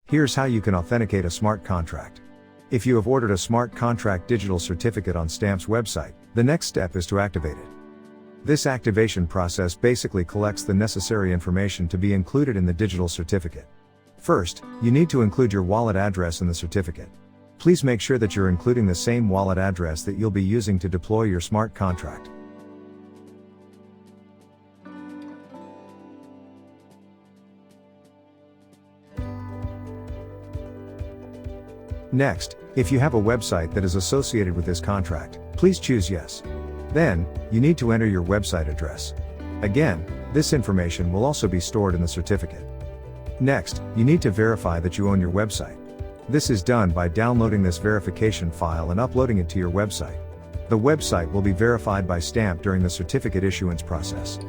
Here's how you can authenticate a smart contract. If you have ordered a smart contract digital certificate on Stamp's website, the next step is to activate it. This activation process basically collects the necessary information to be included in the digital certificate. First, you need to include your wallet address in the certificate. Please make sure that you're including the same wallet address that you'll be using to deploy your smart contract. Next, if you have a website that is associated with this contract, please choose Yes. Then, you need to enter your website address. Again, this information will also be stored in the certificate. Next, you need to verify that you own your website. This is done by downloading this verification file and uploading it to your website. The website will be verified by Stamp during the certificate issuance process.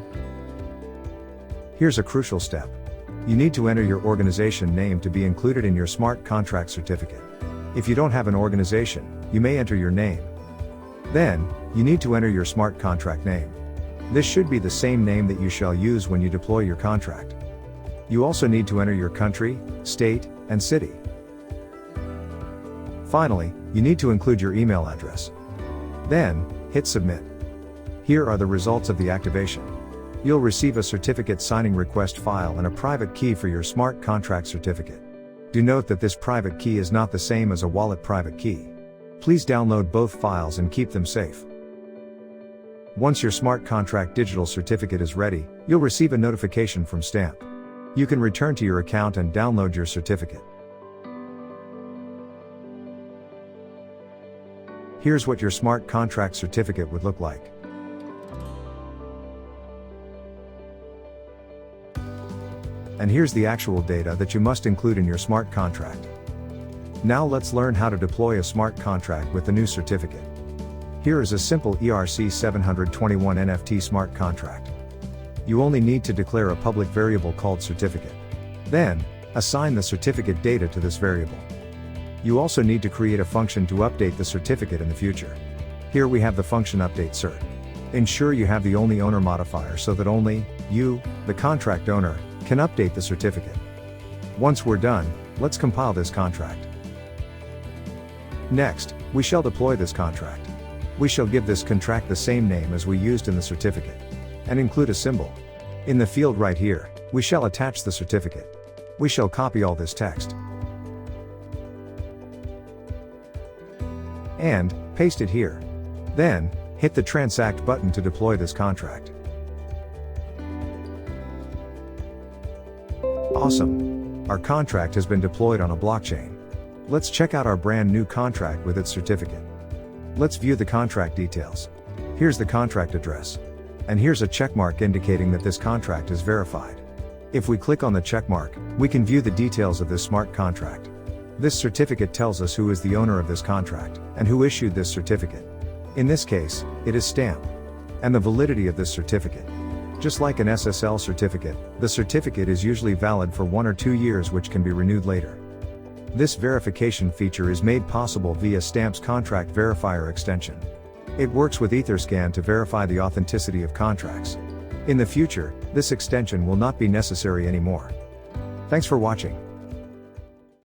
Here's a crucial step. You need to enter your organization name to be included in your smart contract certificate. If you don't have an organization, you may enter your name. Then, you need to enter your smart contract name. This should be the same name that you shall use when you deploy your contract. You also need to enter your country, state, and city. Finally, you need to include your email address. Then, hit Submit. Here are the results of the activation. You'll receive a certificate signing request file and a private key for your smart contract certificate. Do note that this private key is not the same as a wallet private key. Please download both files and keep them safe. Once your smart contract digital certificate is ready, you'll receive a notification from Stamp. You can return to your account and download your certificate. Here's what your smart contract certificate would look like. And here's the actual data that you must include in your smart contract. Now let's learn how to deploy a smart contract with the new certificate. Here is a simple ERC 721 NFT smart contract. You only need to declare a public variable called certificate. Then, assign the certificate data to this variable. You also need to create a function to update the certificate in the future. Here we have the function update cert. Ensure you have the only owner modifier so that only you, the contract owner, can update the certificate. Once we're done, let's compile this contract. Next, we shall deploy this contract. We shall give this contract the same name as we used in the certificate, and include a symbol. In the field right here, we shall attach the certificate. We shall copy all this text and paste it here. Then, hit the Transact button to deploy this contract. Awesome! Our contract has been deployed on a blockchain. Let's check out our brand new contract with its certificate. Let's view the contract details. Here's the contract address. And here's a checkmark indicating that this contract is verified. If we click on the checkmark, we can view the details of this smart contract. This certificate tells us who is the owner of this contract, and who issued this certificate. In this case, it is Stamp. And the validity of this certificate. Just like an SSL certificate, the certificate is usually valid for 1 or 2 years, which can be renewed later. This verification feature is made possible via Stamp's Contract Verifier extension. It works with Etherscan to verify the authenticity of contracts. In the future, this extension will not be necessary anymore. Thanks for watching.